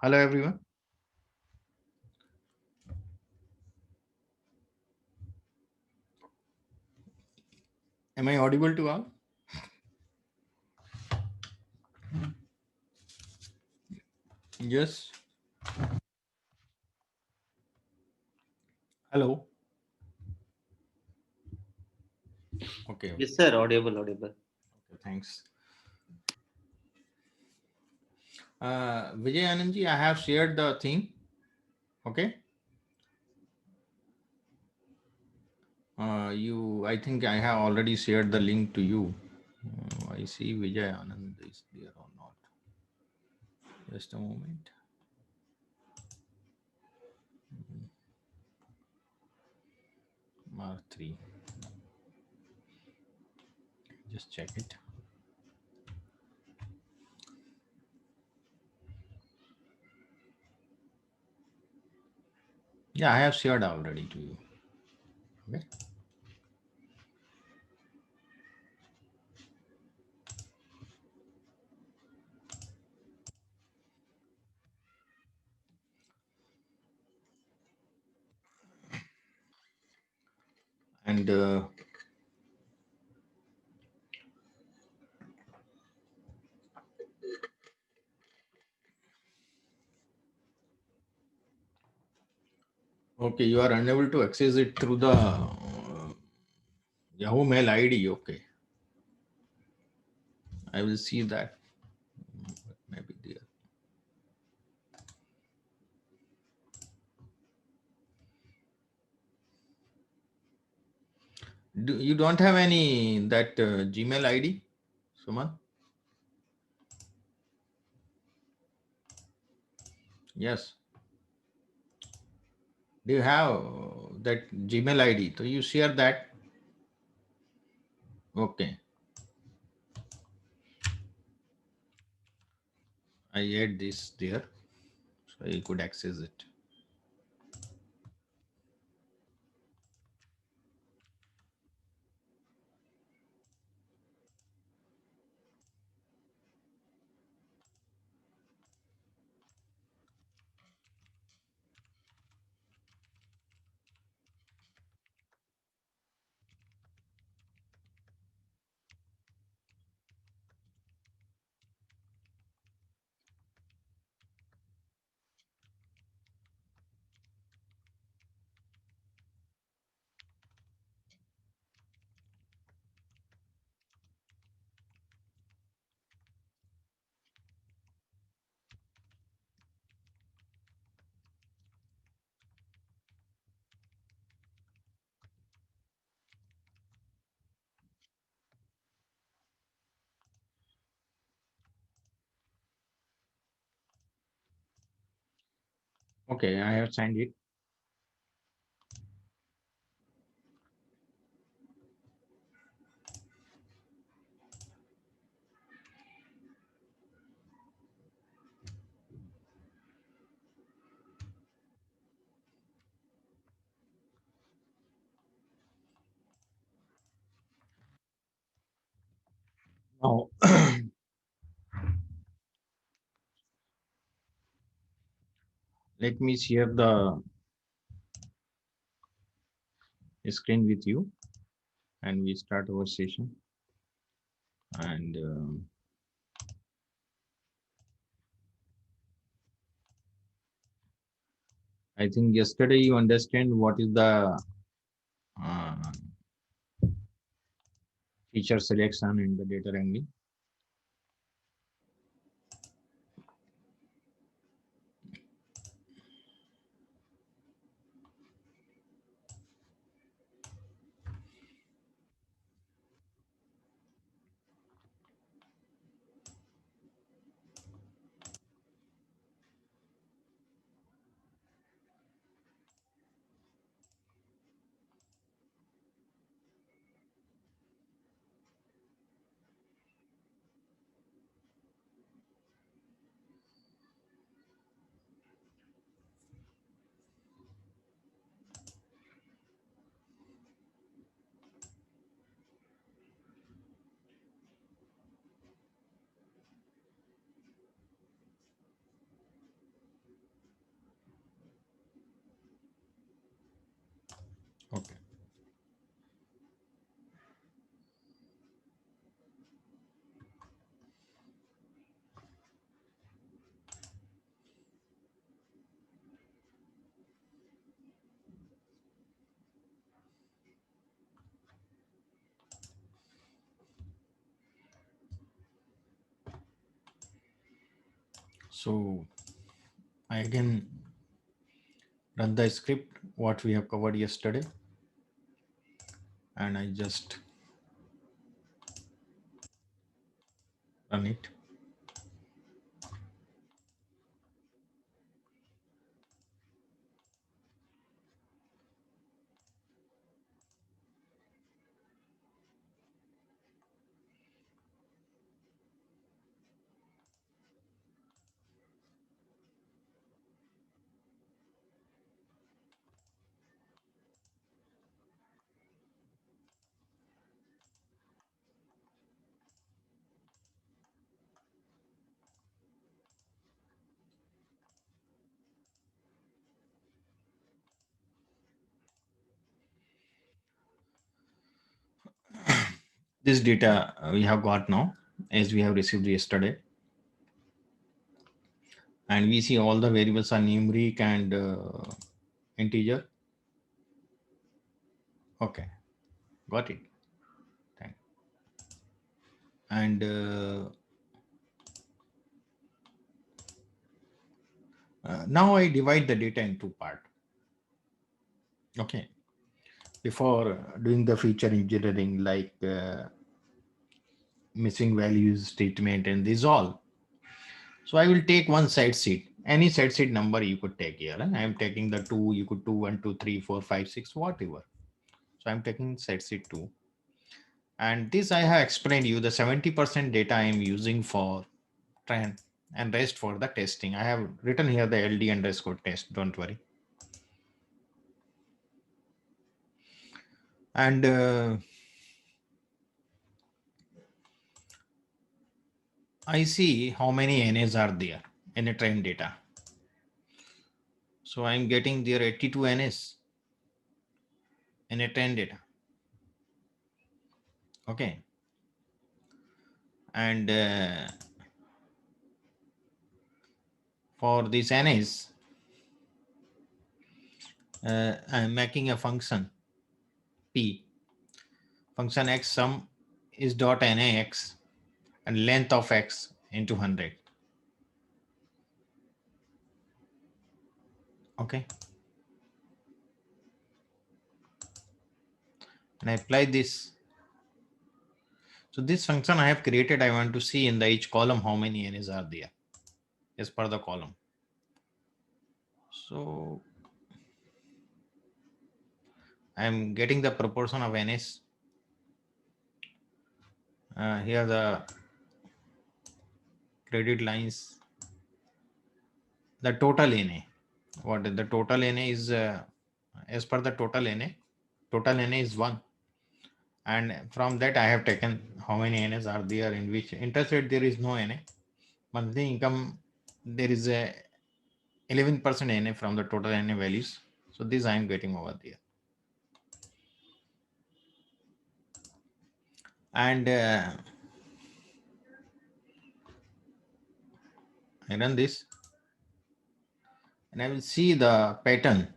Hello, everyone. Am I audible to all? Yes. Hello. Okay. Okay. Yes, sir. Audible, audible. Thanks. Vijay Anandji, I have shared the thing. Okay. I think I have already shared the link to you. I see Vijay Anand is there or not. Just a moment. R3. Just check it. Yeah, I have shared already to you. Okay. And okay, you are unable to access it through the Yahoo Mail ID. Okay. I will see that. Maybe there. You don't have any that Gmail ID, Suman? Yes. Do you have that Gmail ID? So you share that. Okay. I add this there, so you could access it. Okay, I have signed it. Now, let me share the screen with you, and we start our session. And I think yesterday you understand what is the uh, feature selection in the data wrangling. So I again run the script what we have covered yesterday, and I just run it. This data we have got now as we have received yesterday, and we see all the variables are numeric and integer. Okay, got it. Thank. And now I divide the data into part. Okay, before doing the feature engineering like missing values statement and this all. So I will take one side seed. Any side seed number you could take here. I am taking the two. You could 2, 1, 2, 3, 4, 5, 6, whatever. So I'm taking side seed 2. And this I have explained you the 70% data I am using for trend and rest for the testing. I have written here the LD underscore test. Don't worry. And I see how many NAs are there in a train data. So I'm getting there 82 NAs in a train data. Okay. And for these NAs, I'm making a function P. Function X sum is dot NAX and length of X into 100. Okay. And I apply this. So this function I have created, I want to see in the each column how many NAs are there as per the column. So I'm getting the proportion of NAs. Here the credit lines, the total NA. What is the total NA is as per the total NA is 1. And from that I have taken how many NAs are there in which interest rate there is no NA. Monthly income there is a 11% NA from the total NA values. So this I am getting over there. And I run this and I will see the pattern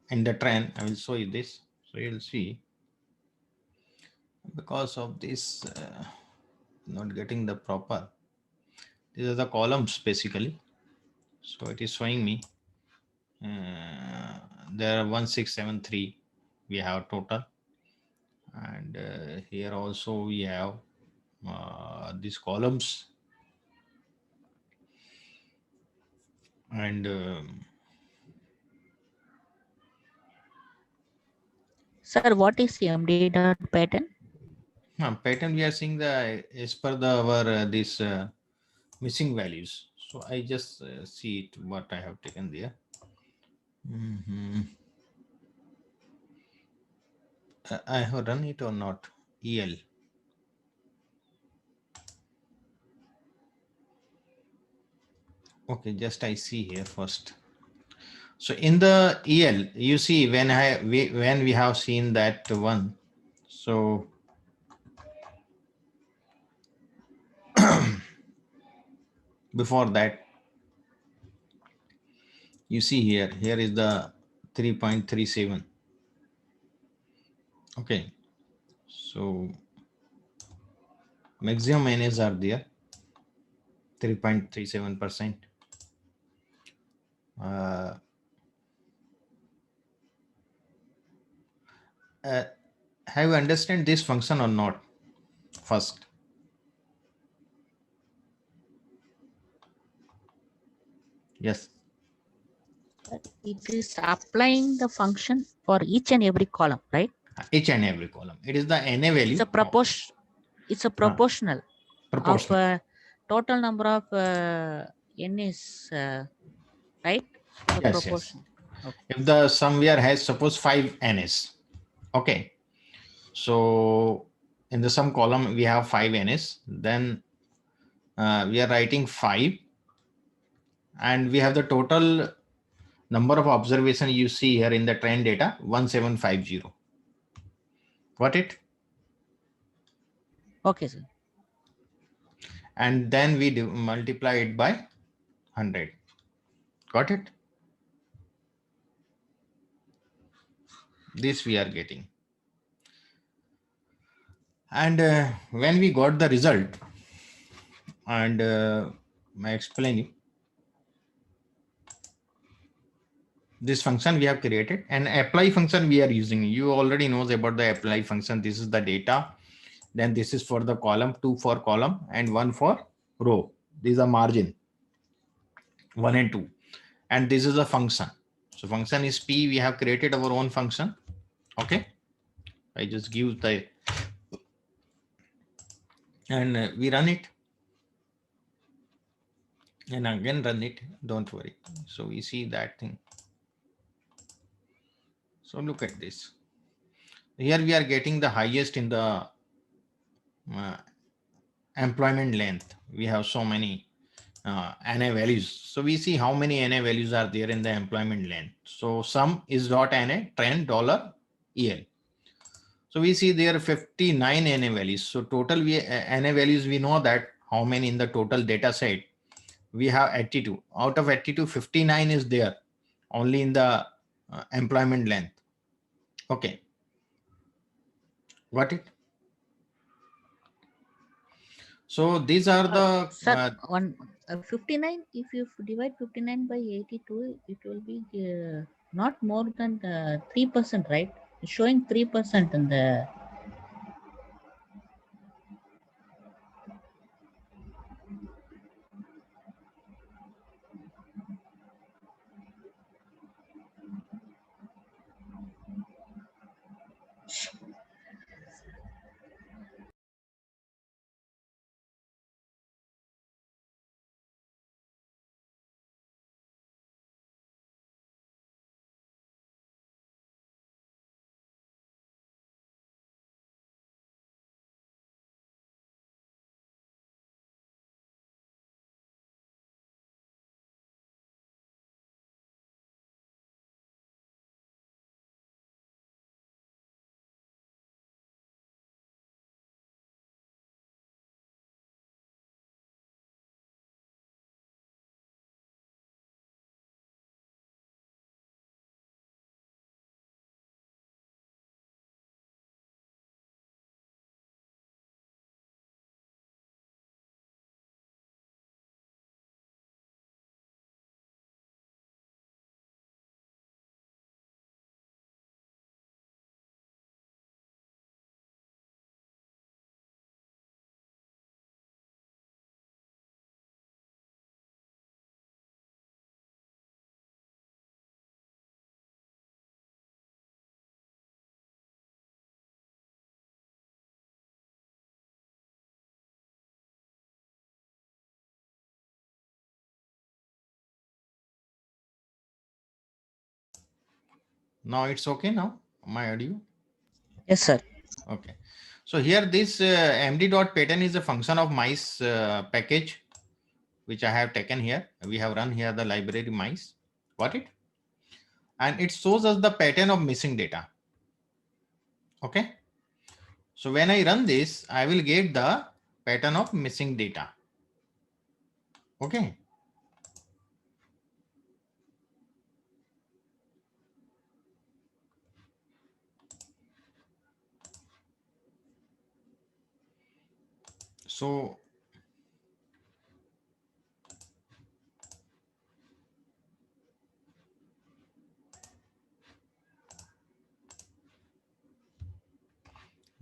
in the trend. I will show you this. So you will see because of this not getting the proper. These are the columns basically. So it is showing me there are 1673 we have total, and here also we have these columns, and Sir, what is CMD dot pattern? pattern we are seeing the as per the our this missing values. So I just see it what I have taken there. I have run it or not. EL. Okay, just I see here first. So in the EL, you see when when we have seen that one. So before that, you see here is the 3.37. Okay, so maximum NAs are there 3.37%. Have you understand this function or not? First, yes, It is applying the function for each and every column, right? each and every column. It is the NA value. It's a proportion. It's a proportional of proportional. total number of n is right. The Yes, yes. proportion. Okay. If the somewhere has suppose 5 NS, okay. So in the sum column we have 5 NS, then we are writing 5, and we have the total number of observation you see here in the trend data 1750. Got it? Okay, sir. And then we do multiply it by 100. Got it? This we are getting. And when we got the result, and I explain you, this function we have created, and apply function we are using. You already knows about the apply function. This is the data. Then this is for the column, 2 for column and 1 for row. These are margin 1 and 2. And this is a function. So function is P. We have created our own function. Okay. I just give the, and we run it. And again run it. Don't worry. So we see that thing. So look at this. Here we are getting the highest in the employment length. We have so many NA values. So we see how many NA values are there in the employment length. So sum is dot NA trend dollar EL. So we see there are 59 NA values. So total NA values, we know that how many in the total data set. We have 82. Out of 82, 59 is there only in the employment length. Okay. Got it? So these are the Sir, 59. If you divide 59 by 82, it will be not more than 3%, right? It's showing 3% in the. now it's okay now. My audio. Yes, sir. Okay. So here this md.pattern is a function of mice package, which I have taken here. We have run here the library mice. Got it? And it shows us the pattern of missing data. Okay. So when I run this, I will get the pattern of missing data. Okay. So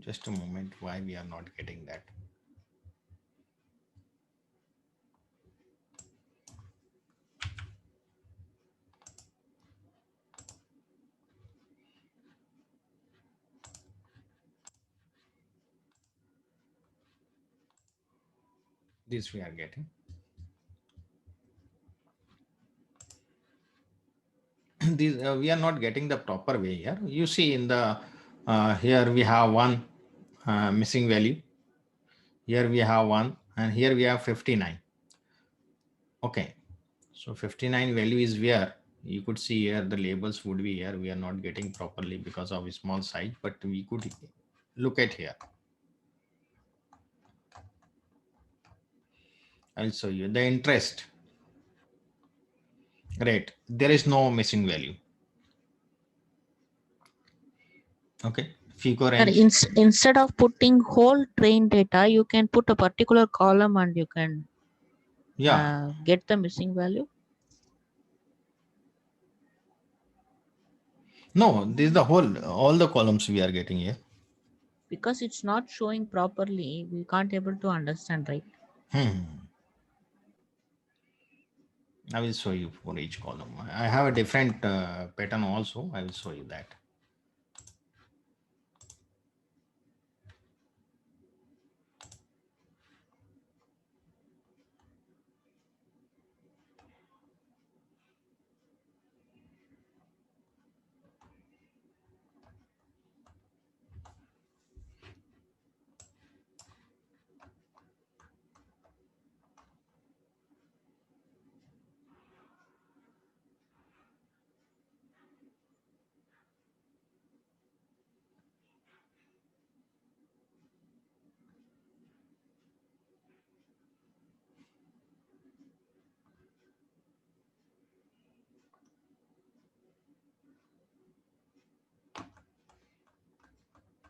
Just a moment. Why we are not getting that? This we are getting. These we are not getting the proper way here. You see in the here we have one missing value. Here we have one, and here we have 59. Okay, so 59 value is where you could see here the labels would be here. We are not getting properly because of a small size, but we could look at here. I'll show you the interest rate. There is no missing value. Okay, FICO Sir, range. instead of putting whole train data, you can put a particular column and you can Yeah, get the missing value. no, this is the whole, all the columns we are getting here. Because it's not showing properly, we can't able to understand, right? I will show you for each column. I have a different pattern also. I will show you that.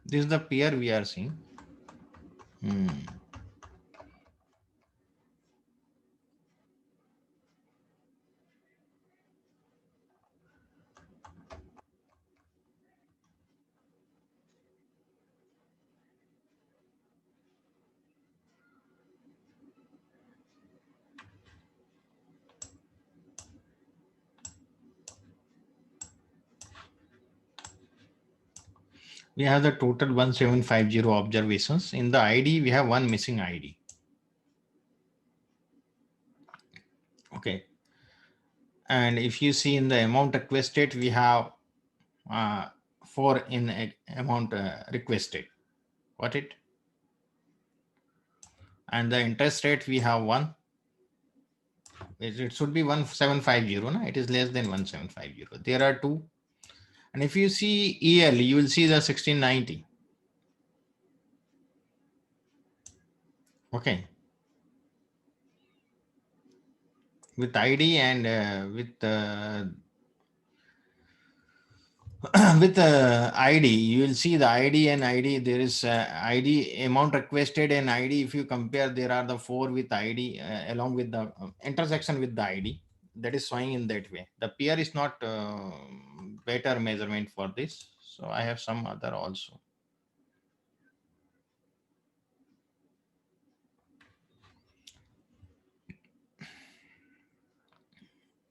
This is the pair we are seeing. We have the total 1750 observations. In the ID, we have one missing ID. Okay. And if you see in the amount requested, we have 4 in amount requested. Got it? And the interest rate, we have 1. It should be 1750. No? It is less than 1750. There are 2. And if you see EL, you will see the 1690. Okay. With ID and with ID, you will see the ID and ID. There is ID amount requested and ID. If you compare, there are the 4 with ID along with the intersection with the ID. That is showing in that way. The peer is not better measurement for this. So I have some other also.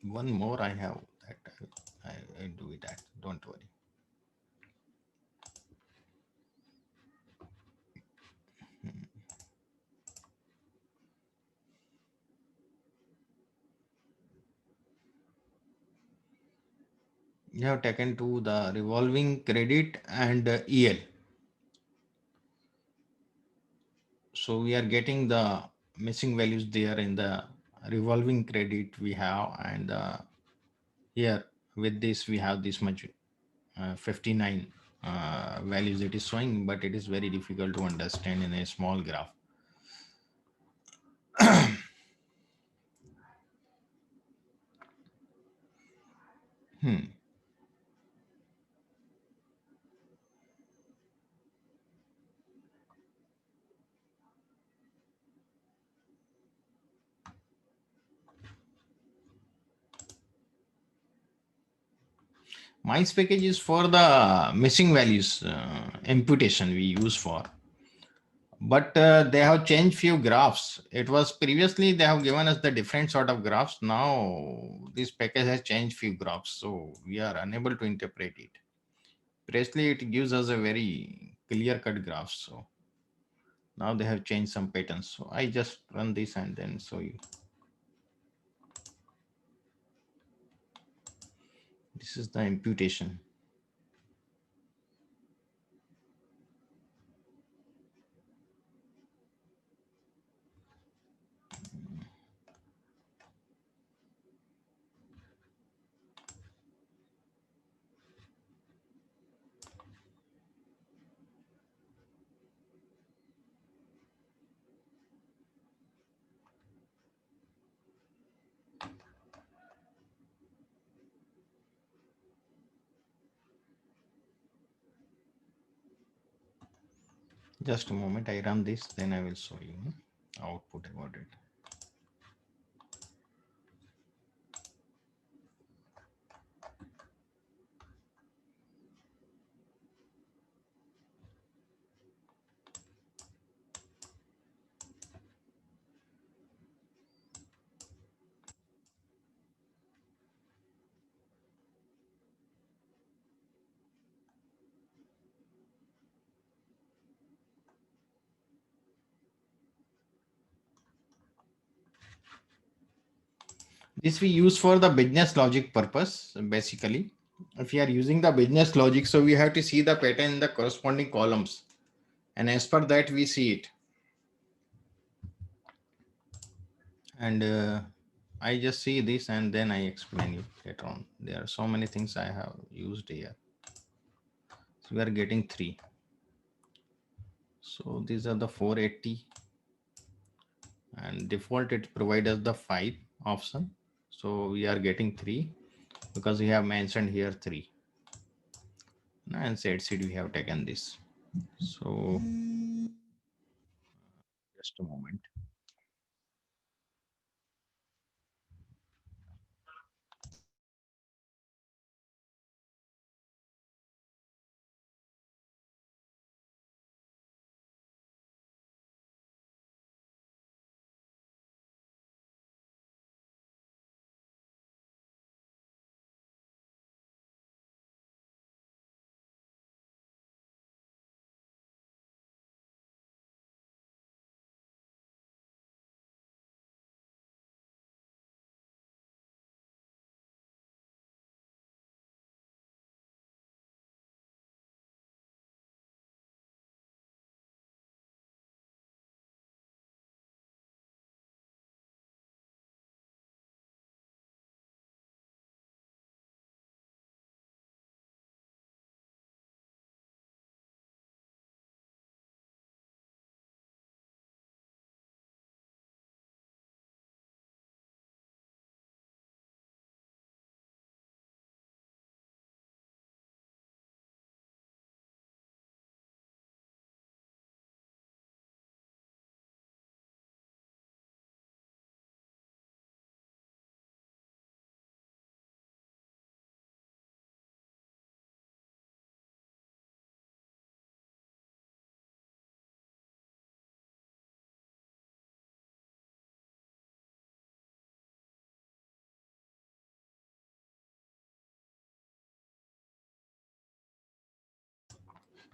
One more I have that I do it that. Don't worry. You have taken to the revolving credit and EL. So we are getting the missing values there in the revolving credit we have, and here with this we have this much 59 values it is showing, but it is very difficult to understand in a small graph. Hmm. Mice package is for the missing values imputation we use for. But they have changed few graphs. It was previously they have given us the different sort of graphs. Now this package has changed few graphs, so we are unable to interpret it. Previously it gives us a very clear cut graph. So now they have changed some patterns. So I just run this and then show you. This is the imputation. Just a moment, I run this, then I will show you output about it. This we use for the business logic purpose, basically. If you are using the business logic, so we have to see the pattern in the corresponding columns. And as per that, we see it. And I just see this and then I explain you later on. There are so many things I have used here. So we are getting 3. So these are the 480. And default it provides us the 5 option. So we are getting 3 because we have mentioned here 3. And said seed we have taken this. So just a moment.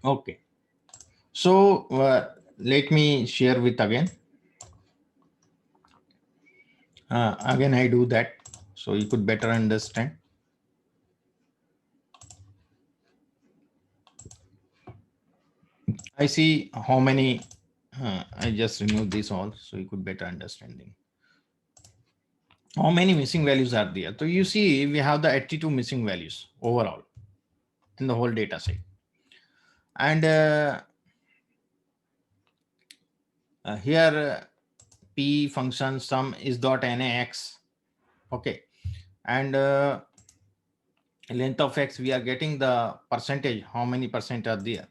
Okay. So let me share with again. Again, I do that so you could better understand. I see how many. I just remove this all so you could better understanding. How many missing values are there? So you see we have the 82 missing values overall in the whole data set. And here p function sum is dot nax. Okay. And length of x, we are getting the percentage, how many percent are there.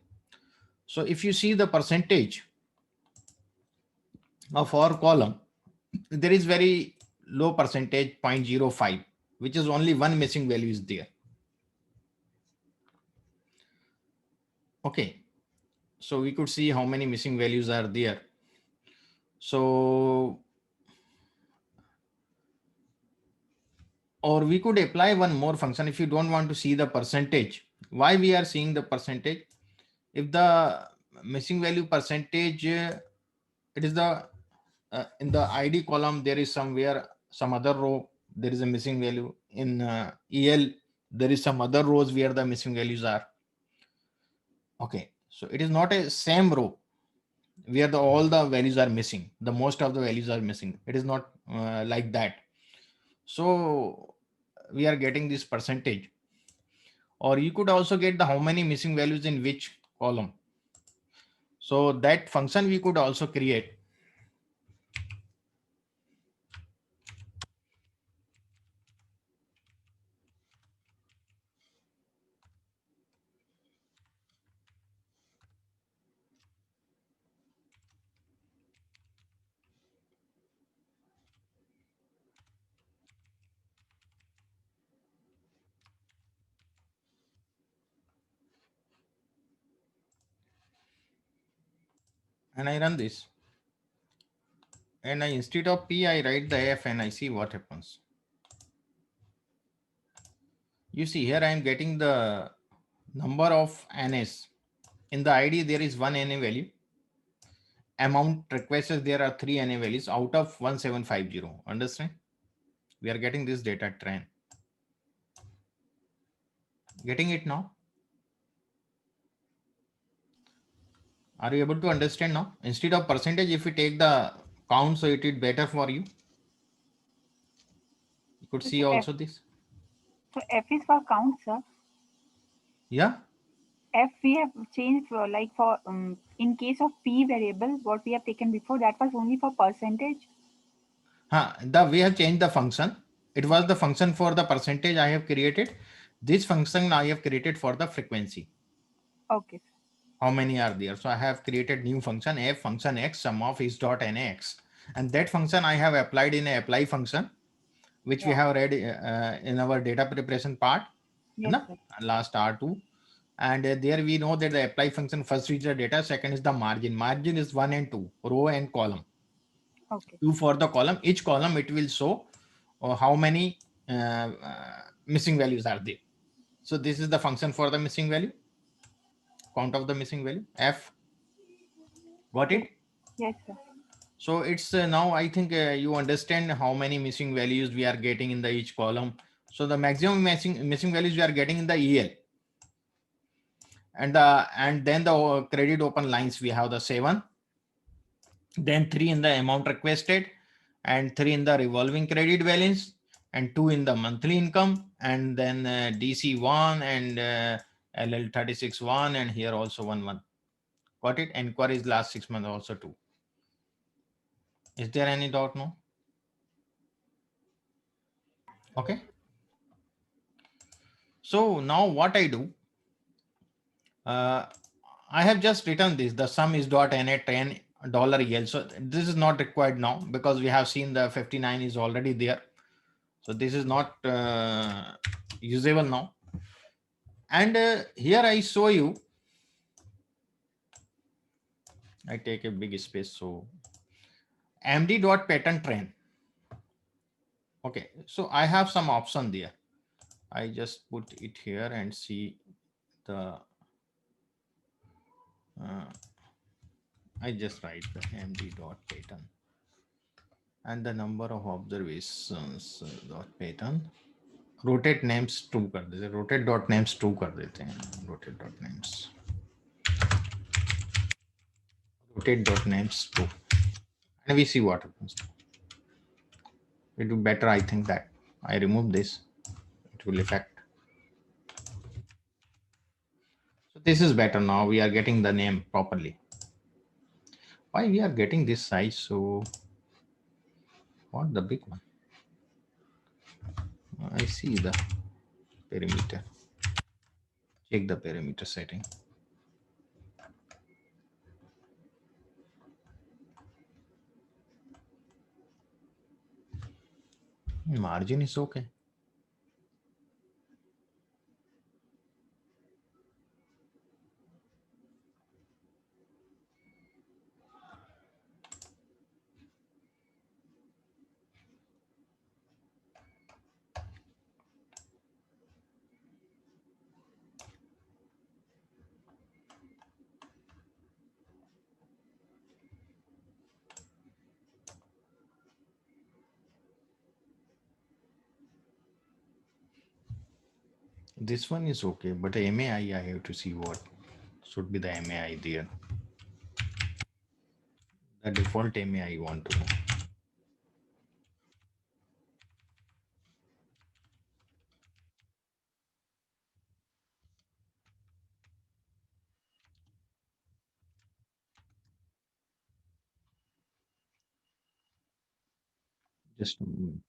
So if you see the percentage of our column, there is very low percentage 0.05, which is only one missing value is there. Okay, so we could see how many missing values are there. So, or we could apply one more function if you don't want to see the percentage. Why we are seeing the percentage? If the missing value percentage, it is the in the ID column, there is somewhere some other row, there is a missing value. In EL, there is some other rows where the missing values are. Okay, so it is not a same row where all the values are missing. The most of the values are missing. It is not like that. So we are getting this percentage, or you could also get the how many missing values in which column. So that function we could also create. And I run this. And I, instead of P, I write the F and I see what happens. You see here I am getting the number of NS. In the ID there is one NA value. Amount requests there are 3 NA values out of 1750. Understand? We are getting this data train. Getting it now? Are you able to understand now? Instead of percentage, if you take the count, so it is better for you. You could see also this. So F is for count, sir. Yeah. F we have changed for like for in case of P variable, what we have taken before, that was only for percentage. We have changed the function. It was the function for the percentage I have created. This function I have created for the frequency. Okay. How many are there? So I have created new function F function X sum of is dot NX, and that function I have applied in a apply function, which we have read in our data preparation part. Yes, sir. Last R2. And there we know that the apply function first is the data, second is the margin. Margin is 1 and 2, row and column. Okay. 2 for the column. Each column it will show how many missing values are there. So this is the function for the missing value, count of the missing value, F. Got it? Yes, sir. So it's now I think you understand how many missing values we are getting in the each column. So the maximum missing values we are getting in the EL. And then the credit open lines, we have the 7, then 3 in the amount requested, and 3 in the revolving credit balance, and 2 in the monthly income, and then DC1 and LL36 1, and here also 1. Got it? Enquiries last 6 months also 2. Is there any doubt? No. Okay. So now what I do, I have just written this, the sum is dot NA $10 EL. So this is not required now because we have seen the 59 is already there. So this is not usable now. And here I show you, I take a big space. So MD dot pattern train. Okay. So I have some option there. I just put it here and see the, I just write the MD dot pattern and the number of observations dot pattern. Rotate names 2 कर देते, rotate dot names 2 कर देते हैं, rotate dot names, rotate dot names 2, and we see what happens. It will be better, I think, that I remove this, it will affect. So this is better. Now we are getting the name properly. Why we are getting this size? So what the big one? I see the perimeter. Check the perimeter setting. Margin is okay. This one is okay, but MAI I have to see what should be the MAI there. The default MAI I want to know. Just a moment.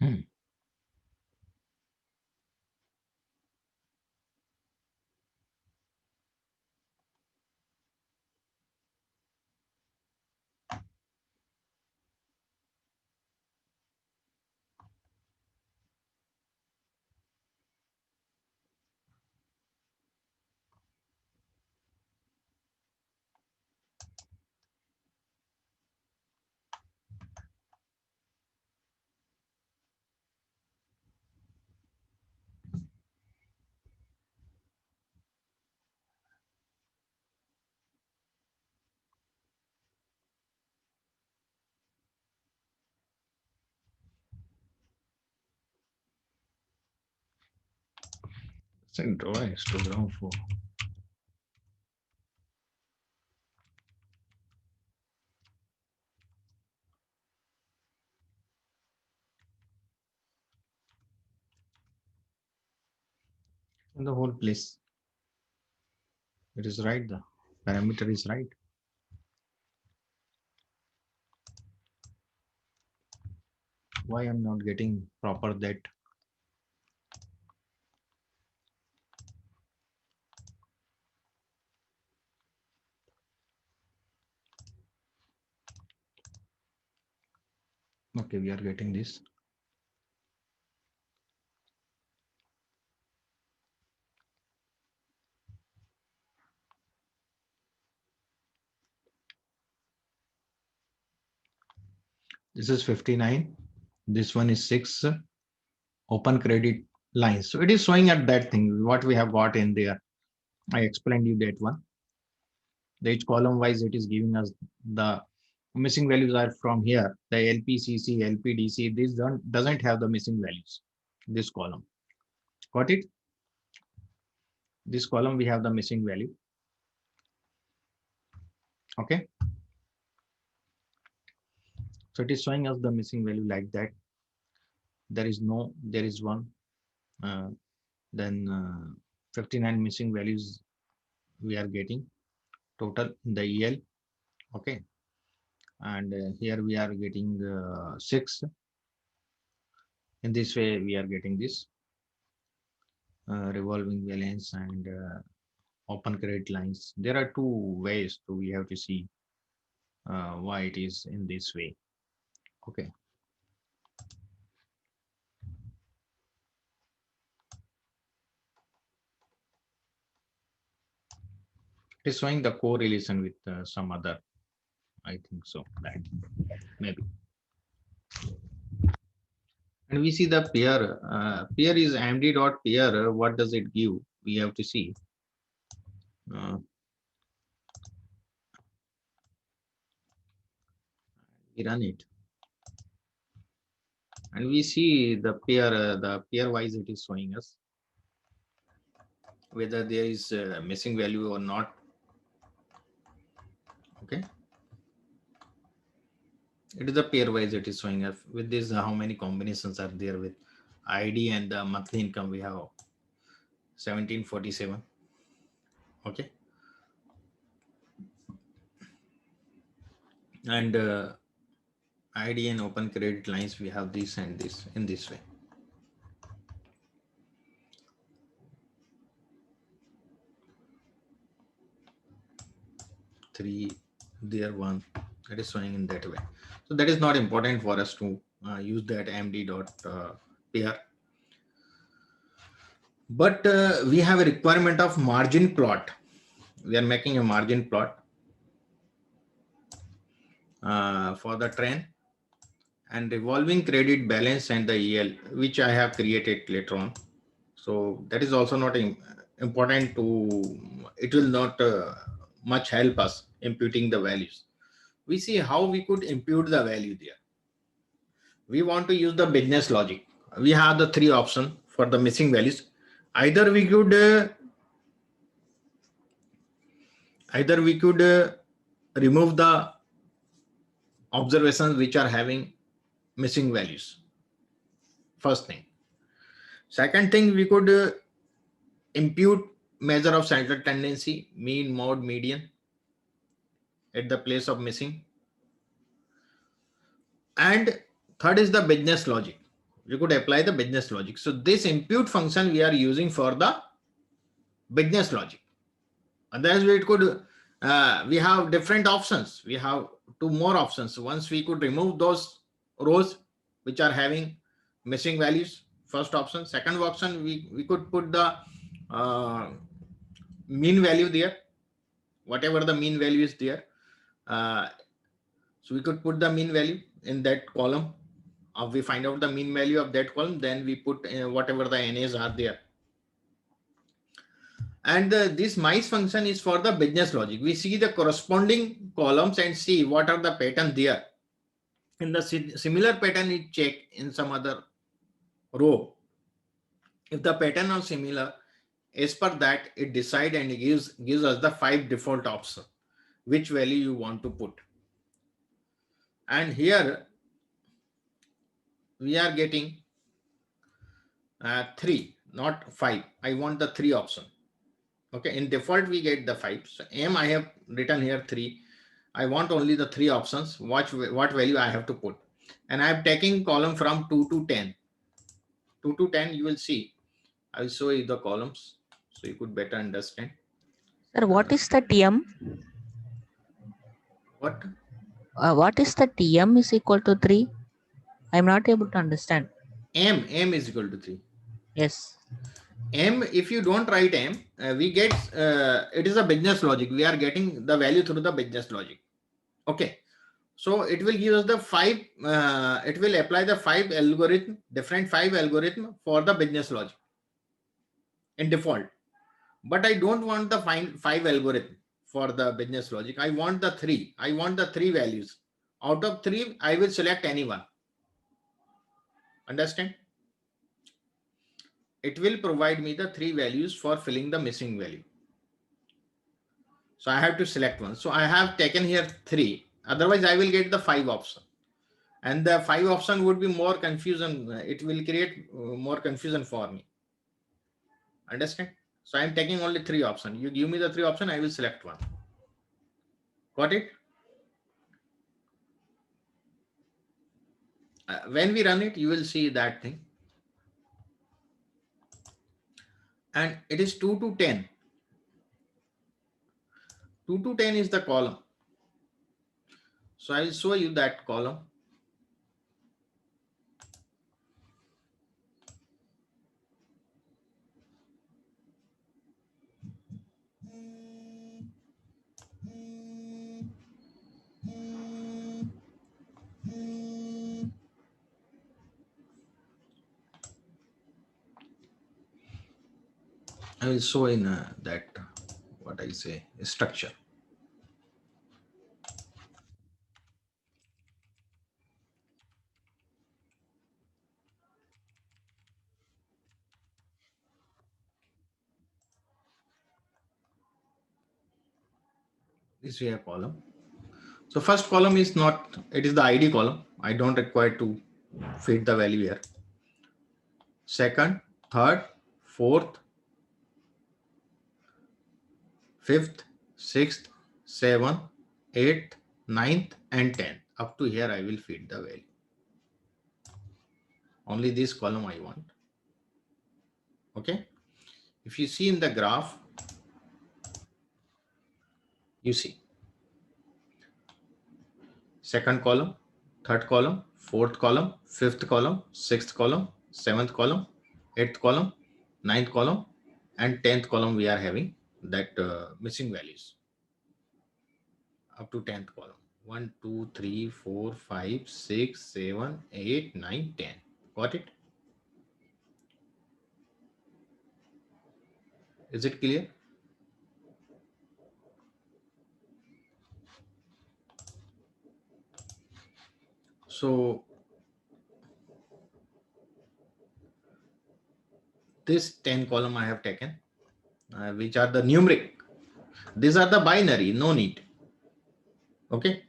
Hmm. Send draw histogram for. In the whole place. It is right. The parameter is right. Why I'm not getting proper that? Okay, we are getting this. This is 59. This one is 6 open credit lines. So it is showing at that thing what we have got in there. I explained you that one. The each column wise it is giving us the missing values are from here. The LPCC, LPDC, this doesn't have the missing values. This column. Got it? This column we have the missing value. Okay. So it is showing us the missing value like that. There is no, there is one. Then 59 missing values we are getting total in the EL. Okay. And here we are getting 6. In this way, we are getting this revolving balance and open credit lines. There are two ways to we have to see why it is in this way. Okay. It is showing the correlation with some other. I think so. That maybe. And we see the pair. Pair is MD dot pair. What does it give? We have to see. We run it. And we see the pair wise it is showing us whether there is a missing value or not. Okay, it is the pair wise it is showing us. With this, how many combinations are there with ID and the monthly income? We have 1747. Okay, and ID and open credit lines we have this and this in this way. 3, there 1. That is showing in that way. So that is not important for us to use that MD dot pair. But we have a requirement of margin plot. We are making a margin plot for the trend and revolving credit balance and the EL, which I have created later on. So that is also not important to, it will not much help us imputing the values. We see how we could impute the value there. We want to use the business logic. We have the 3 options for the missing values. Either we could remove the observations which are having missing values. First thing. Second thing, we could impute measure of central tendency, mean, mode, median at the place of missing. And third is the business logic. We could apply the business logic. So this impute function we are using for the business logic. Otherwise, we could we have different options. We have 2 more options. Once we could remove those rows which are having missing values. First option. Second option, we could put the mean value there, whatever the mean value is there. So we could put the mean value in that column. We find out the mean value of that column, then we put whatever the NAs are there. And this mice function is for the business logic. We see the corresponding columns and see what are the pattern there. In the similar pattern, it check in some other row. If the pattern are similar, as per that, it decide and gives us the 5 default options, which value you want to put. And here we are getting 3, not 5. I want the 3 option. Okay, in default we get the 5. So M I have written here 3. I want only the 3 options. What value I have to put. And I am taking column from 2 to 10. 2 to 10, you will see. I will show you the columns so you could better understand. Sir, what is the TM? What? What is the TM is equal to 3? I'm not able to understand. M is equal to 3. Yes. M, if you don't write M, we get, it is a business logic. We are getting the value through the business logic. Okay. So it will give us the 5, it will apply the 5 algorithm, different 5 algorithm for the business logic in default. But I don't want the 5 algorithm for the business logic. I want the 3. I want the 3 values. Out of 3, I will select any one. Understand? It will provide me the 3 values for filling the missing value. So I have to select one. So I have taken here 3. Otherwise, I will get the 5 option. And the 5 option would be more confusion. It will create more confusion for me. Understand? So I am taking only 3 options. You give me the 3 options, I will select one. Got it? When we run it, you will see that thing. And it is 2 to 10. 2 to 10 is the column. So I will show you that column. I will show in that, what I say, structure. This way a column. So first column is not, it is the ID column. I don't require to feed the value here. Second, third, fourth, fifth, sixth, seventh, eighth, ninth, and 10th. Up to here, I will feed the value. Only this column I want. Okay. If you see in the graph, you see second column, third column, fourth column, fifth column, sixth column, seventh column, eighth column, ninth column, and 10th column we are having that missing values up to 10th column. 1, 2, 3, 4, 5, 6, 7, 8, 9, 10. Got it? Is it clear? So this 10 column I have taken, which are the numeric. These are the binary, no need. Okay.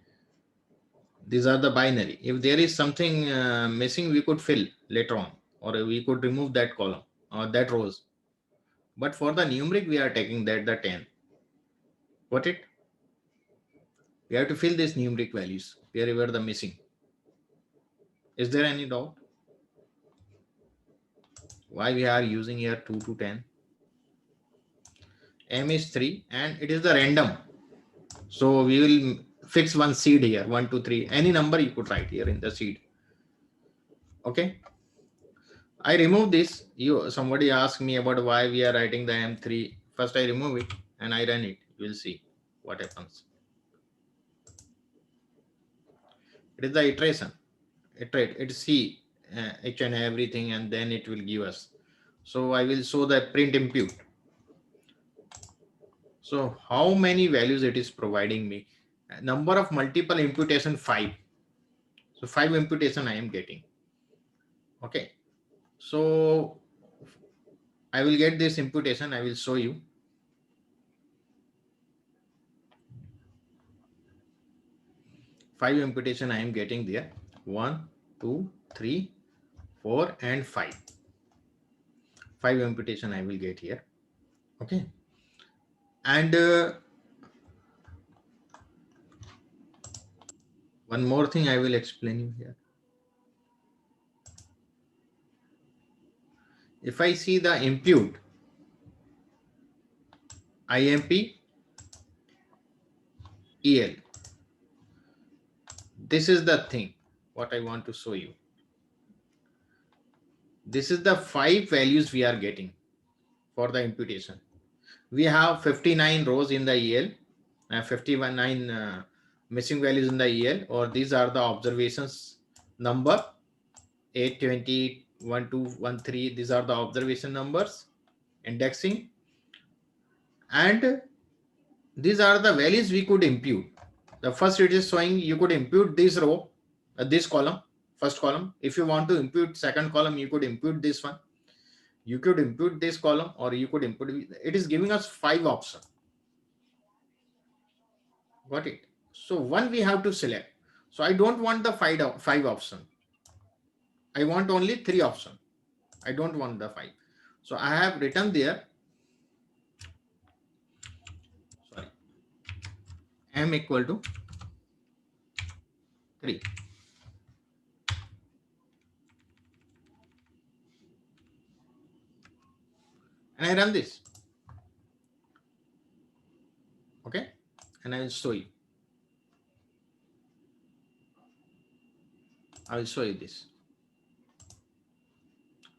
These are the binary. If there is something missing, we could fill later on, or we could remove that column or that rows. But for the numeric, we are taking that the 10. Got it? We have to fill these numeric values wherever the missing. Is there any doubt? Why we are using here 2 to 10? M is 3 and it is the random. So we will fix one seed here, 1, 2, 3. Any number you could write here in the seed. Okay. I remove this. Somebody asked me about why we are writing the M3. First I remove it and I run it. You will see what happens. It is the iteration. It see each and everything and then it will give us. So I will show the print impute. So how many values it is providing me? Number of multiple imputation 5. So 5 imputation I am getting. Okay. So I will get this imputation. I will show you. Five imputation I am getting there. 1, 2, 3, 4, and 5. 5 imputation I will get here. Okay. And one more thing I will explain you here. If I see the impute, IMP, EL. This is the thing what I want to show you. This is the 5 values we are getting for the imputation. We have 59 rows in the EL, 59 missing values in the EL, or these are the observations number 820, 1213. These are the observation numbers, indexing, and these are the values we could impute. The first it is showing you could impute this row, this column, first column. If you want to impute second column, you could impute this one. You could impute this column, or you could impute. It is giving us 5 options. Got it? So one we have to select. So I don't want the 5 option. I want only 3 options. I don't want the 5. So I have written there. Sorry. M equal to 3. And I run this. Okay. And I will show you. I will show you this.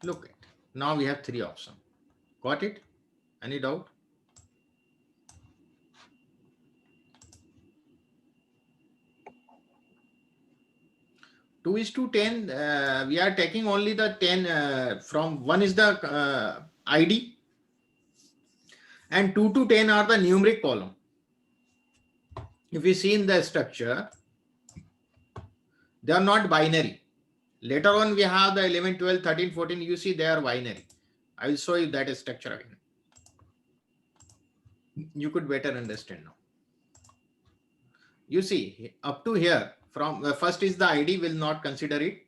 Look at. Now we have 3 options. Got it? Any doubt? Two is to 10. We are taking only the 10 from 1 is the ID, and 2 to 10 are the numeric column. If we see in the structure, they are not binary. Later on, we have the 11, 12, 13, 14. You see, they are binary. I will show you that structure again. You could better understand now. You see, up to here, from first is the ID, will not consider it.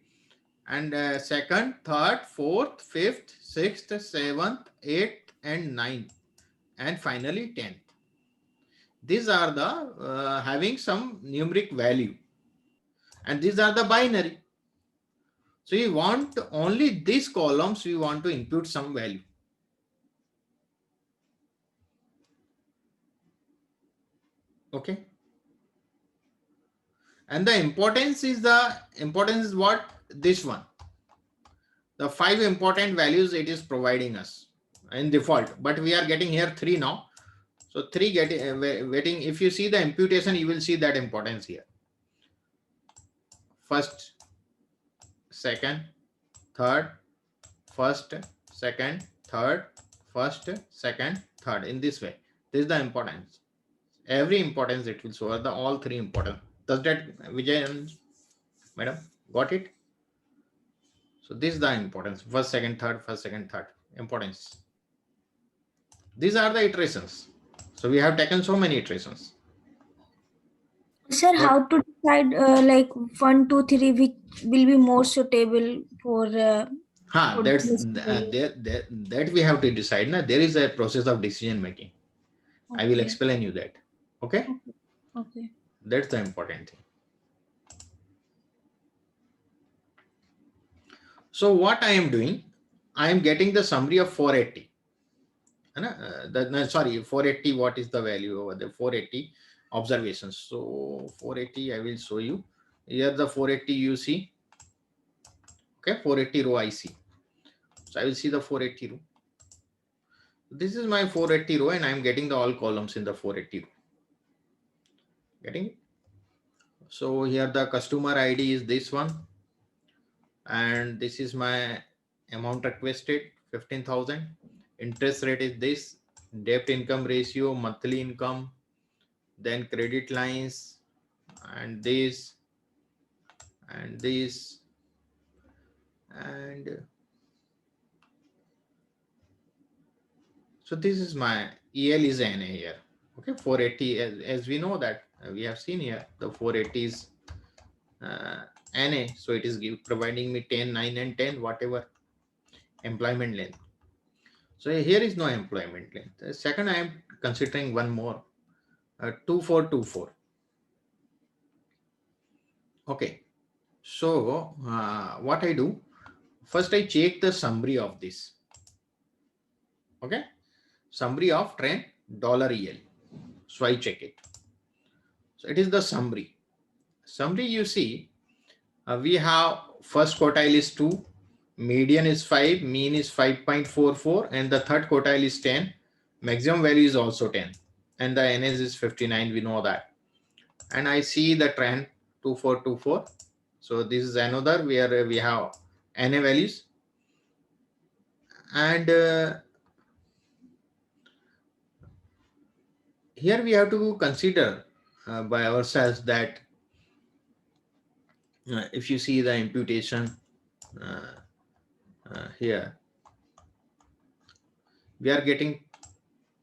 And second, third, fourth, fifth, sixth, seventh, eighth, and ninth. And finally, 10th. These are the having some numeric value. And these are the binary. So you want only these columns, we want to input some value. Okay. And the importance is what? This one. The 5 important values it is providing us in default, but we are getting here 3 now. So 3 waiting. If you see the imputation, you will see that importance here. First, second, third, first, second, third, first, second, third. In this way, this is the importance. Every importance it will show the all 3 important. Does that Vijay madam got it? So this is the importance. First, second, third, first, second, third importance. These are the iterations. So we have taken so many iterations. Sir, But- how to decide like 1, 2, 3, which will be more suitable for That's value? that we have to decide. Now there is a process of decision making. I will Okay. explain you that. Okay, Okay. that's the important thing. So what I am doing, I am getting the summary of 480. Sorry, 480. What is the value over the 480 observations? So 480, I will show you. Here the 480 you see. Okay, 480 row I see. So I will see the 480 row. This is my 480 row, and I am getting the all columns in the 480 row. Getting it? So here the customer ID is this one, and this is my amount requested 15,000. Interest rate is this, debt income ratio, monthly income, then credit lines, and this, and this, and so this is my EL is NA here. Okay, 480 as we know that we have seen here the 480 is NA, so it is providing me 10, 9, and 10 whatever employment length. So here is no employment length. Second, I am considering one more 2424. Okay, so what I do first, I check the summary of this. Okay, summary of trend $EL. So I check it. So it is the summary. Summary you see, we have first quartile is 2, median is 5, mean is 5.44, and the third quartile is 10. Maximum value is also 10, and the NS is 59. We know that. And I see the trend 2424. So this is another where we have NA values, and here we have to consider by ourselves that if you see the imputation here, we are getting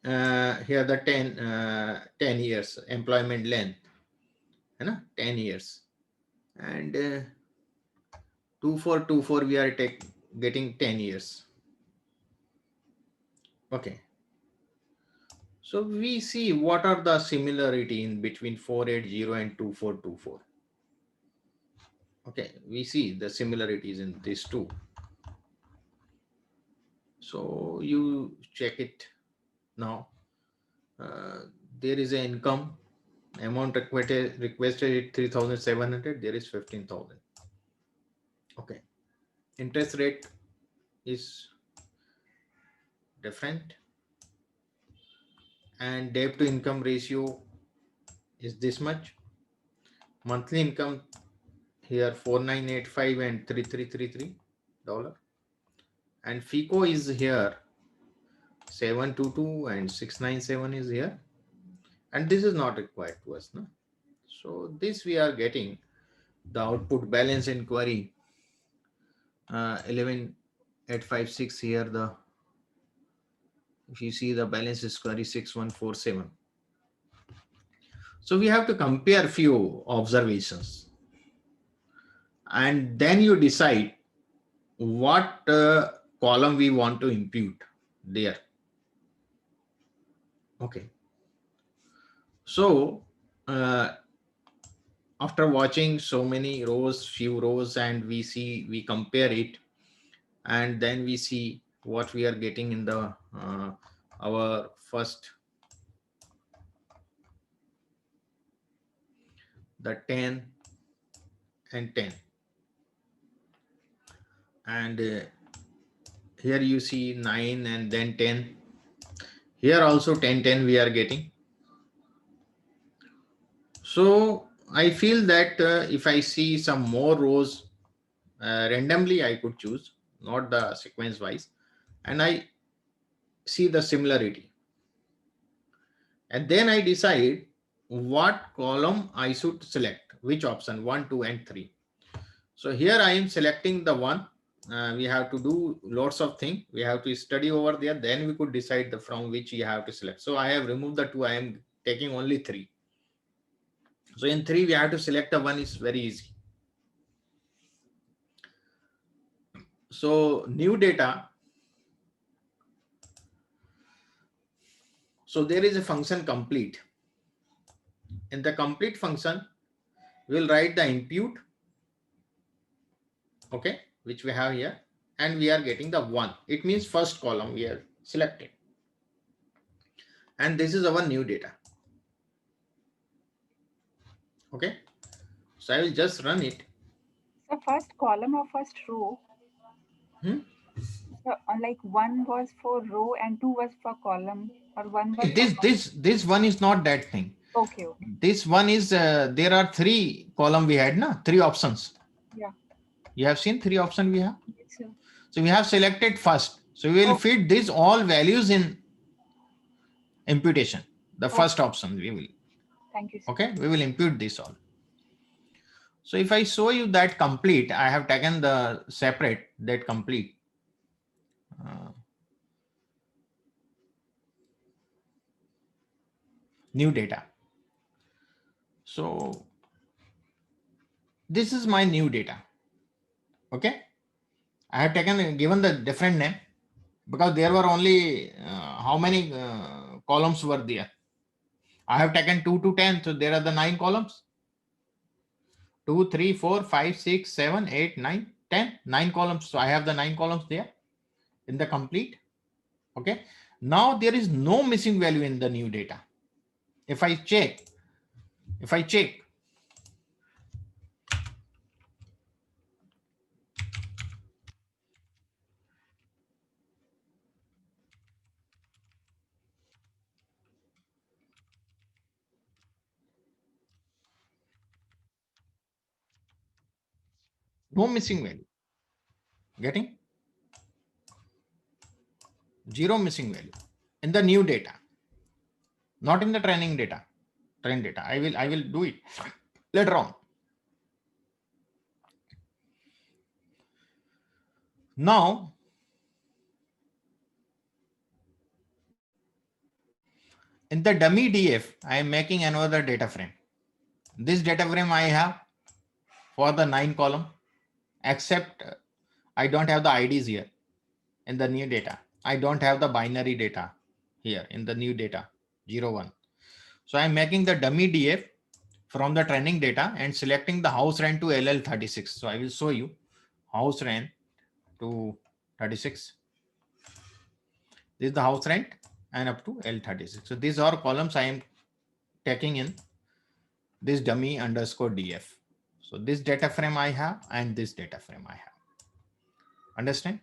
here the 10 years employment length, 10 years, and 2424 we are getting 10 years. Okay, so we see what are the similarity in between 480 and 2424. Okay, we see the similarities in these two. So you check it now. There is an income amount requested 3,700. There is 15,000. Okay, interest rate is different, and debt to income ratio is this much. Monthly income here 4,985 and 3,333 dollar, and FICO is here 722 and 697 is here, and this is not required to us, no? So this we are getting the output balance inquiry 11856 here. The if you see the balance is query 6147. So we have to compare few observations, and then you decide what column we want to impute there. Okay, so after watching so many rows, few rows, and we compare it, and then we see what we are getting in the our first, the 10, and 10. And here you see 9 and then 10. Here also 10, 10 we are getting. So I feel that if I see some more rows randomly, I could choose, not the sequence wise, and I see the similarity. And then I decide what column I should select, which option, 1, 2, and 3. So here I am selecting the one. We have to do lots of things. We have to study over there. Then we could decide from which you have to select. So I have removed the 2. I am taking only 3. So in 3, we have to select the one. Is very easy. So new data. So there is a function complete. In the complete function, we'll write the input, okay, which we have here, and we are getting the 1. It means first column we are selected. And this is our new data. Okay. So I will just run it. So first column or first row? So like 1 was for row and 2 was for column, or 1 was This one is not that thing. Okay. This one is there are 3 column we had, na? 3 options. Yeah. You have seen 3 options we have. Yes, sir. So we have selected first. So we will feed these all values in imputation. The first option we will. Thank you, sir. Okay, we will impute this all. So if I show you that complete, I have taken the separate that complete. New data. So this is my new data. Okay, I have given the different name because there were only how many columns were there. I have taken 2 to 10, so there are the 9 columns. 2, 3, 4, 5, 6, 7, 8, 9, 10, 9 columns. So I have the 9 columns there in the complete. Okay. Now there is no missing value in the new data. If I check, no missing value. Getting? 0 missing value in the new data, not in the training data. Train data. I will do it later on. Now, in the dummy DF, I am making another data frame. This data frame I have for the 9 column, except I don't have the IDs here in the new data. I don't have the binary data here in the new data 0, 1. So I'm making the dummy DF from the training data and selecting the house rent to LL36. So I will show you house rent to 36. This is the house rent and up to L36. So these are columns I am taking in this dummy underscore DF. So this data frame I have and this data frame I have. Understand?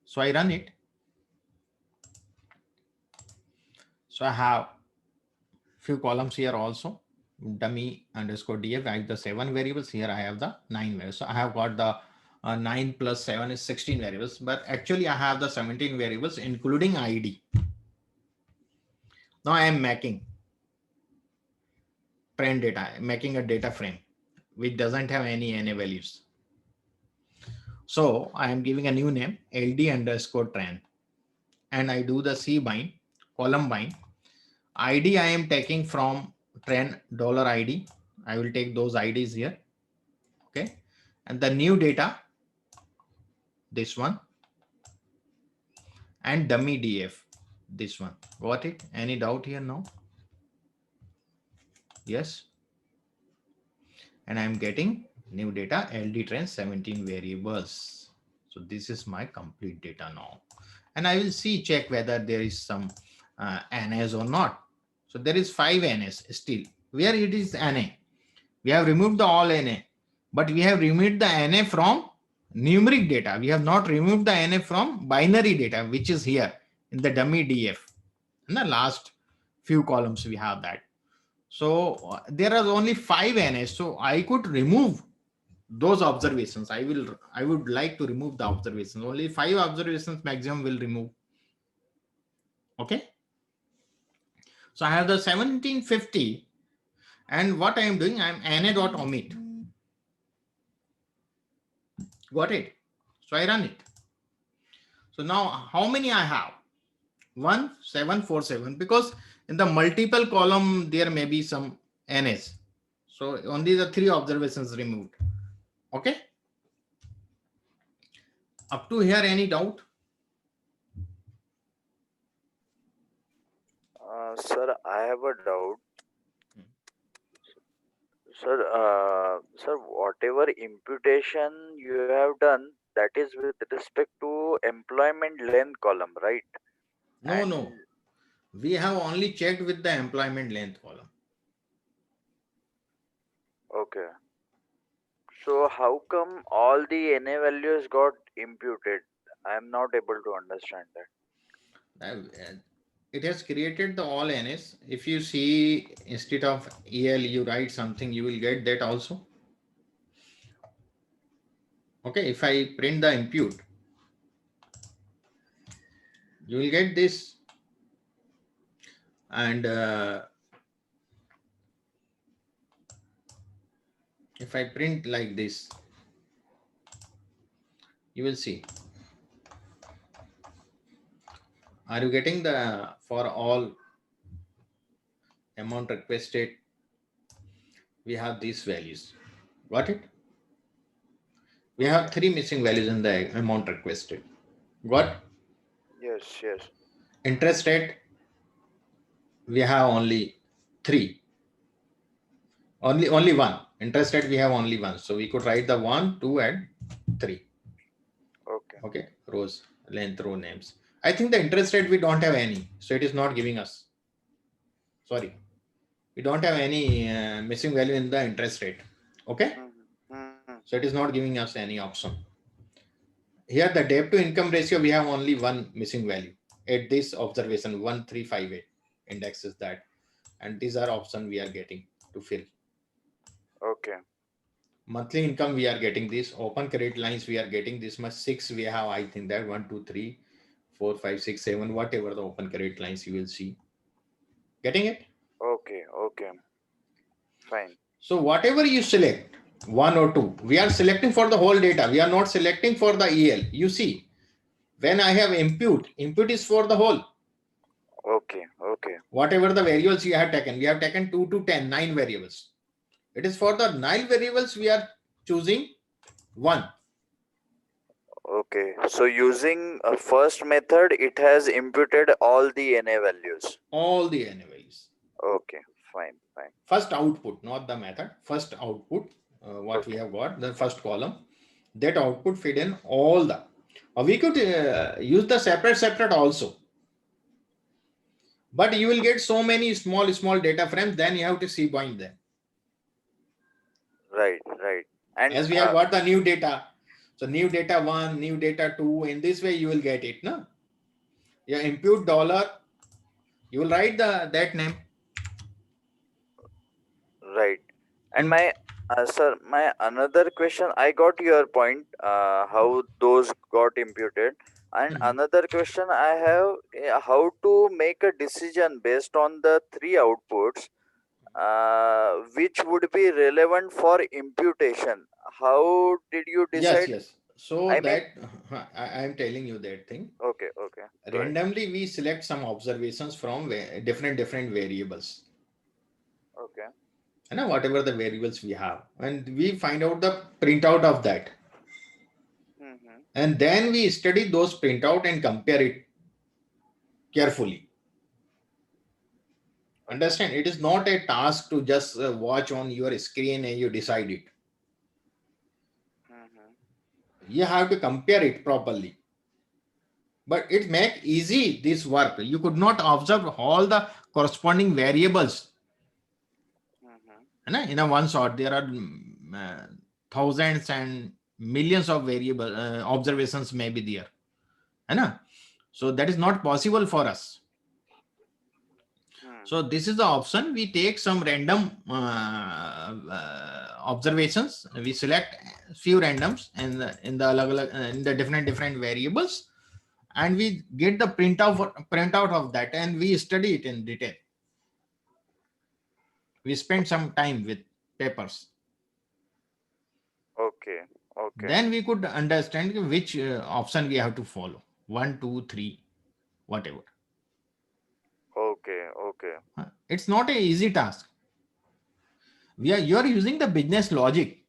So I run it. So I have few columns here also. Dummy underscore DF. I have the 7 variables. Here I have the 9 variables. So I have got the 9 plus 7 is 16 variables, but actually I have the 17 variables including ID. Now I am making trend data, making a data frame which doesn't have any NA values. So I am giving a new name LD underscore trend, and I do the C bind, column bind. ID I am taking from trend $ID. I will take those IDs here. Okay. And the new data, this one, and dummy DF, this one. Got it? Any doubt here now? Yes. And I'm getting new data LD trend 17 variables. So this is my complete data now. And I will check whether there is some NAs or not. So there is 5 NAs still. Where it is NA? We have removed the all NA, but we have removed the NA from numeric data. We have not removed the NA from binary data, which is here in the dummy DF. In the last few columns, we have that. So there are only 5 NAs. So I could remove those observations. I would like to remove the observations. Only 5 observations maximum will remove. Okay. So I have the 1750, and what I am doing, I am NA.omit. Got it? So I run it. So now how many I have? 1747, because in the multiple column there may be some NS. So only the 3 observations removed. Okay. Up to here, any doubt? Sir, I have a doubt. Sir, whatever imputation you have done, that is with respect to employment length column, right? No. We have only checked with the employment length column. Okay. So how come all the NA values got imputed? I am not able to understand that. It has created the all NS. If you see, instead of EL, you write something, you will get that also. Okay, if I print the impute, you will get this. And if I print like this, you will see. Are you getting the for all amount requested? We have these values. Got it? We have 3 missing values in the amount requested. Got? Yes. Interest rate, we have only 3. Only 1. Interest rate, we have only 1. So we could write the 1, 2, and 3. Okay. Rows, length, row names. I think the interest rate, we don't have any. So it is not giving us. Sorry. We don't have any missing value in the interest rate. Okay. So it is not giving us any option. Here the debt to income ratio, we have only 1 missing value at this observation. 1358 index is that, and these are options we are getting to fill. Okay. Monthly income, we are getting this. Open credit lines, we are getting this much. 6 we have, I think that 1 2 3 4 5 6 7, whatever the open credit lines you will see. Getting it? Okay. Fine. So whatever you select, 1 or 2, we are selecting for the whole data. We are not selecting for the EL. You see, when I have impute is for the whole. Okay. Whatever the variables you have taken, we have taken 2 to 10, 9 variables. It is for the 9 variables we are choosing 1. Okay. So using a first method, it has imputed all the NA values. All the NA values. Okay. Fine. First output, not the method. First output, what we have got, the first column, that output feed in all the. We could use the separate also. But you will get so many small data frames, then you have to combine them. Right. And as we have got the new data, so new data 1, new data 2, in this way you will get it. No, you impute dollar, you will write that name. Right. And my sir, my another question, I got your point, how those got imputed. And another question I have, how to make a decision based on the 3 outputs, which would be relevant for imputation. How did you decide? Yes. So I am telling you that thing. Okay. Randomly we select some observations from different variables. Okay. And whatever the variables we have, and we find out the printout of that. And then we study those printout and compare it carefully. Understand? It is not a task to just watch on your screen and you decide it. You have to compare it properly. But it make easy this work. You could not observe all the corresponding variables. In a one shot, there are thousands and millions of variable observations may be there. So that is not possible for us. So this is the option. We take some random observations. We select few randoms and in the different variables, and we get the printout of that, and we study it in detail. We spend some time with papers. Okay. Okay. Then we could understand which option we have to follow. 1, 2, 3, whatever. Okay. Okay. It's not an easy task. You are using the business logic.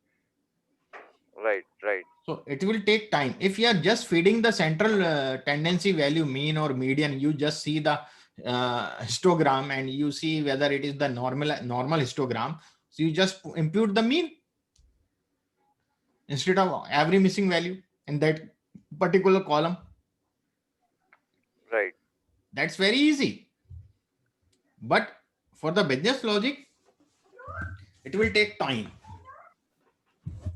Right. Right. So it will take time. If you are just feeding the central tendency value, mean or median, you just see the histogram and you see whether it is the normal histogram. So you just impute the mean instead of every missing value in that particular column. Right. That's very easy. But for the business logic, it will take time.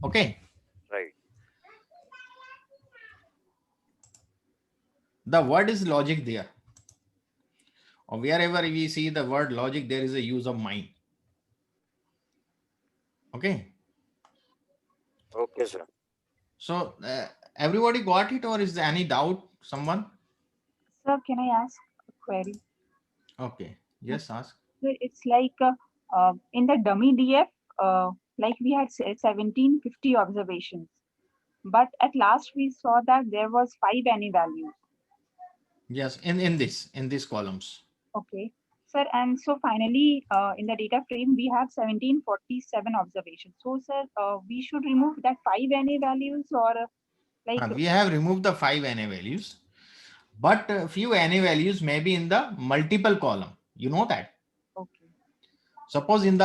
Okay. Right. The word is logic there. Or wherever we see the word logic, there is a use of mind. Okay. Okay, sir. So everybody got it, or is there any doubt? Someone? Sir, can I ask a query? Okay. Yes, ask. Sir, it's like in the dummy DF, like we had 1750 observations, but at last we saw that there was 5 NA values. Yes, in these columns. Okay, sir, and so finally in the data frame we have 1747 observations. So, sir, we should remove that 5 NA values, or like We have removed the 5 NA values, but few NA values may be in the multiple column. You know that. okay, Suppose in the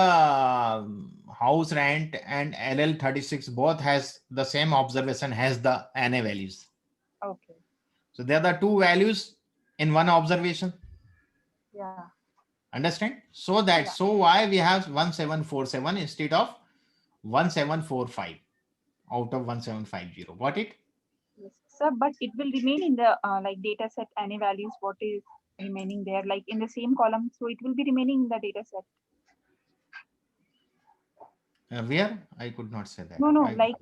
house rent and LL36 both has the same observation has the NA values. okay, So there are the two values in one observation. yeah, Understand? So that, Yeah. so why we have 1747 instead of 1745 out of 1750. Got it? yes, sir, but it will remain in the like data set NA values. What is remaining there, like in the same column? So it will be remaining in the data set. Where? I could not say that. No, I-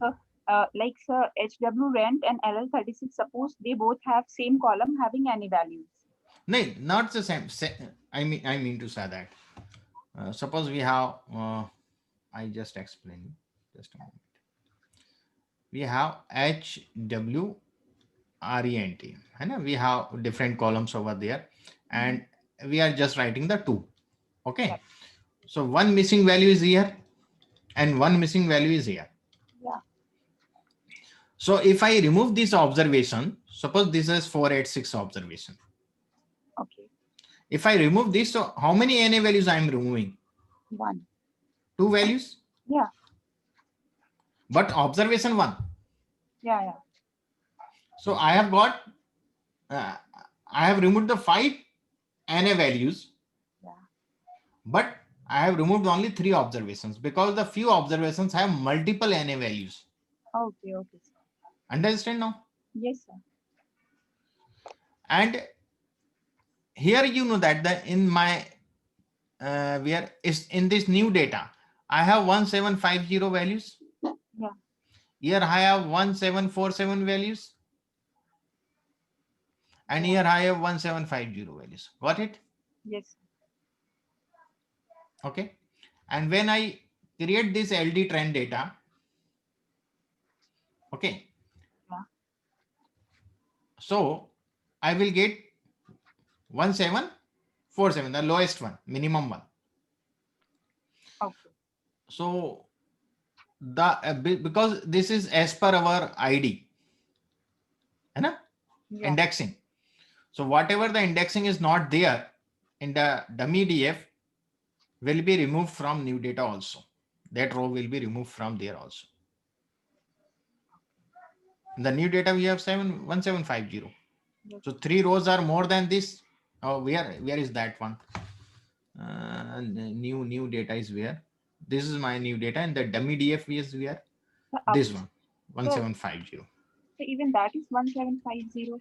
sir, HW rent and LL36, suppose they both have same column having any values. No, not the same. I mean to say that. Suppose we have, I just explained. Just a moment. We have HW RENT. We have different columns over there, and we are just writing the two. Okay. Yeah. So one missing value is here, and one missing value is here. Yeah. So if I remove this observation, suppose this is 486 observation. Okay, If I remove this, so how many NA values I am removing? 1. 2 values? Yeah. But observation 1. Yeah. So I have got, I have removed the 5 NA values. Yeah. But I have removed only 3 observations because the few observations have multiple NA values. Okay, sir. Understand now? Yes, sir. And here you know that in my where is in this new data, I have 1750 values. Yeah. Here I have 1747 values. And here I have 1750 values. Got it? Yes. Okay. And when I create this LD trend data, okay. Yeah. So I will get 1747, the lowest one, minimum one. Okay. So because this is as per our ID, Yeah. indexing. So whatever the indexing is not there in the dummy DF will be removed from new data also. That row will be removed from there also. In the new data we have 1750. Yes. So 3 rows are more than this. Oh, where is that one? New data is where? This is my new data, and the dummy DF is where So, this one 1750. so even that is 1750.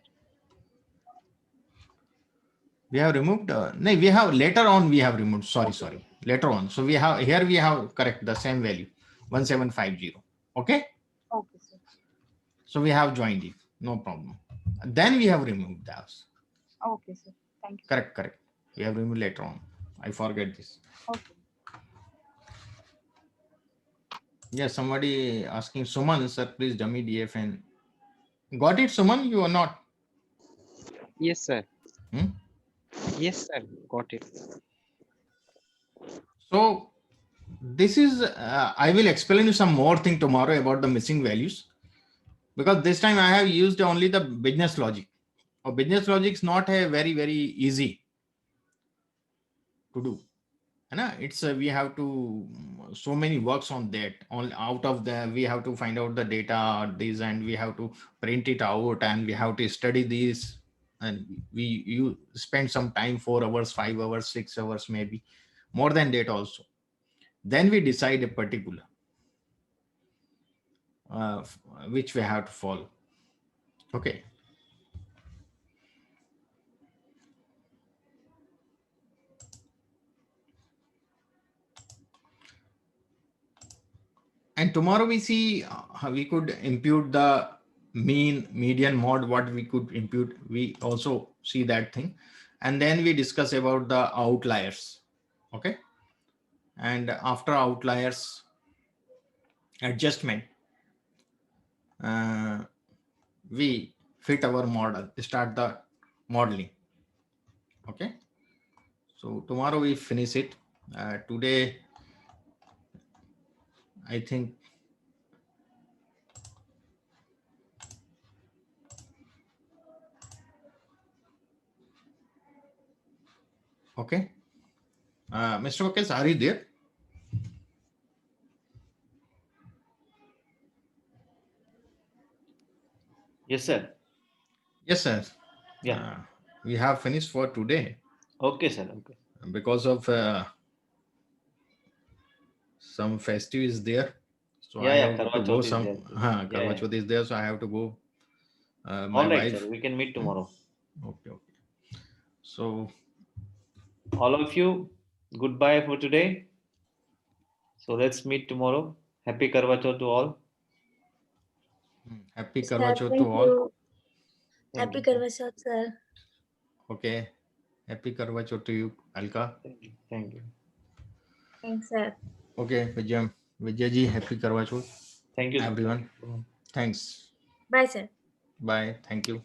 We have removed. No, we have later on. We have removed. Sorry. Later on. So we have here. We have correct the same value 1750. Okay. Okay, sir. So we have joined it. No problem. Then we have removed those. Okay, sir. Thank you. Correct. We have removed later on. I forget this. Okay. Yes, somebody asking Suman, sir, please dummy DF and got it, Suman? You are not. Yes, sir. Hmm? Yes, sir. Got it. So this is, I will explain you some more thing tomorrow about the missing values, because this time I have used only the business logic. Or business logic is not a very easy to do. It's we have to so many works on that. On out of the we have to find out the data this, and we have to print it out, and we have to study this, and you spend some time 4 hours, 5 hours, 6 hours, maybe more than that also. Then we decide a particular which we have to follow. Okay. And tomorrow we see how we could impute the mean, median, mode, what we could impute. We also see that thing. And then we discuss about the outliers. Okay. And after outliers adjustment, we fit our model, start the modeling. Okay. So tomorrow we finish it. Today, I think okay. Mr. Vakils, are you there? Yes, sir. Yes, sir. Yeah. We have finished for today Okay, sir. Okay. because of some festive is there. So Yeah, I yeah, have to Karwa go Chauth is some. there too. Karwa Yeah. Chauth is there, so I have to go. My All right, wife. sir. We can meet tomorrow. Okay. So All of you, goodbye for today. So let's meet tomorrow. Happy Karwa Chauth to all. happy Sir, Karwa Chauth thank to all. you. Thank Happy you. Karwa Chauth, sir. Okay. Happy Karwa Chauth to you, Alka. Thank you. Thank you. Thanks, sir. Okay, Vijayji, happy Karwa Chauth. Thank you, sir. Everyone. Thank you. Thanks. Bye, sir. Bye. Thank you.